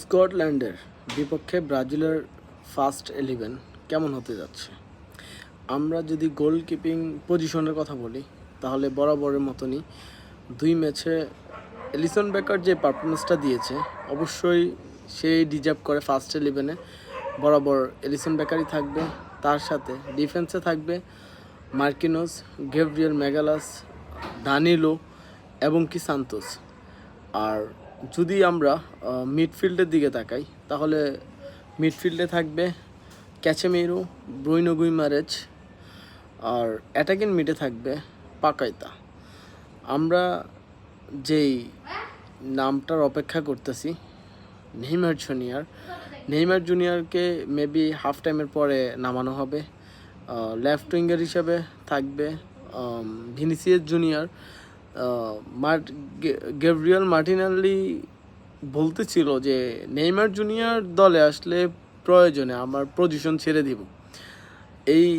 স্কটল্যান্ডের বিপক্ষে ব্রাজিলের ফার্স্ট 11 কেমন হতে যাচ্ছে? আমরা যদি গোলকিপিং পজিশনের কথা বলি তাহলে বরাবরের মতনই দুই ম্যাচে এলিসন বেকার যে পারফরমেন্সটা দিয়েছে অবশ্যই সেই ডিজার্ভ করে ফার্স্ট 11-এ। বরাবর এলিসন বেকারই থাকবে, তার সাথে ডিফেন্সে থাকবে মার্কিনোস, গ্যাব্রিয়েল ম্যাগালাস, দানিলো এবং কি সান্তোস। আর যদি আমরা মিডফিল্ডের দিকে তাকাই তাহলে মিডফিল্ডে থাকবে ক্যাচেমিরো, ব্রুনো গুইমারেজ, আর অ্যাটাকিং মিডে থাকবে পাকাইতা। আমরা যেই নামটার অপেক্ষা করতেছি নেইমার জুনিয়রকে মেবি হাফ টাইমের পরে নামানো হবে। লেফট উইঙ্গার হিসেবে থাকবে ভিনিসিয়াস জুনিয়র। গ্যাব্রিয়েল মার্টিনেল্লি বলতেছিল যে নেইমার জুনিয়র দলে আসলে প্রয়োজনে আমার পজিশন ছেড়ে দিব। এই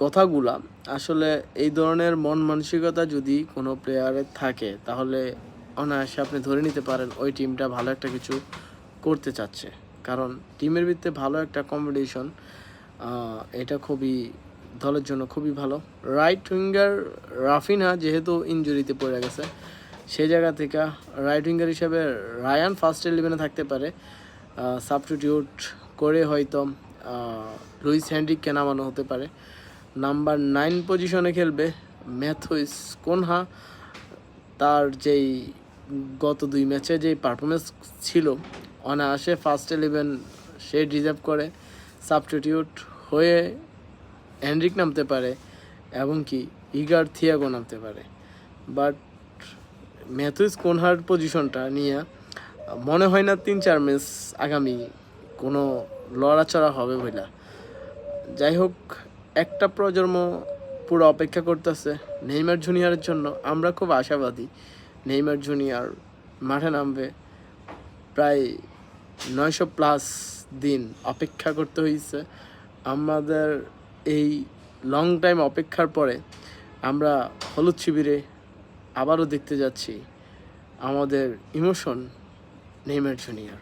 কথাগুলা আসলে এই ধরনের মন মানসিকতা যদি কোনো প্লেয়ারের থাকে তাহলে অনায়াসে আপনি ধরে নিতে পারেন ওই টিমটা ভালো একটা কিছু করতে চাচ্ছে, কারণ টিমের ভিতরে ভালো একটা কম্পিটিশন, এটা খুবই দলের জন্য খুবই ভালো। রাইট উইঙ্গার রাফিনা যেহেতু ইনজুরিতে পড়ে গেছে, সেই জায়গা থেকে রাইট উইঙ্গার হিসেবে রায়ান ফার্স্ট 11-এ থাকতে পারে। সাবস্টিটিউট করে হয়তো লুইস হেনরিককে নামানো হতে পারে। নাম্বার 9 পজিশনে খেলবে ম্যাথুইস কুনহা। তার যেই গত 2 ম্যাচে যেই পারফরমেন্স ছিল অনায়াসে ফার্স্ট 11 সে ডিজার্ভ করে। সাবস্টিটিউট হয়ে হেনরিক নামতে পারে এবং কি ইগার থিয়াগো নামতে পারে। বাট ম্যাথুইস কুনহার পজিশনটা নিয়ে মনে হয় না 3-4 ম্যাচ আগামী কোনো লড়াচড়া হবে বলে। যাই হোক, একটা প্রজন্ম পুরো অপেক্ষা করতেছে নেইমার জুনিয়রের জন্য। আমরা খুব আশাবাদী নেইমার জুনিয়র মাঠে নামবে। প্রায় 900+ দিন অপেক্ষা করতে হয়েছে আমাদের। এই লং টাইম অপেক্ষার পরে আমরা হলুদ শিবিরে আবারও দেখতে যাচ্ছি আমাদের ইমোশন নেইমার জুনিয়র।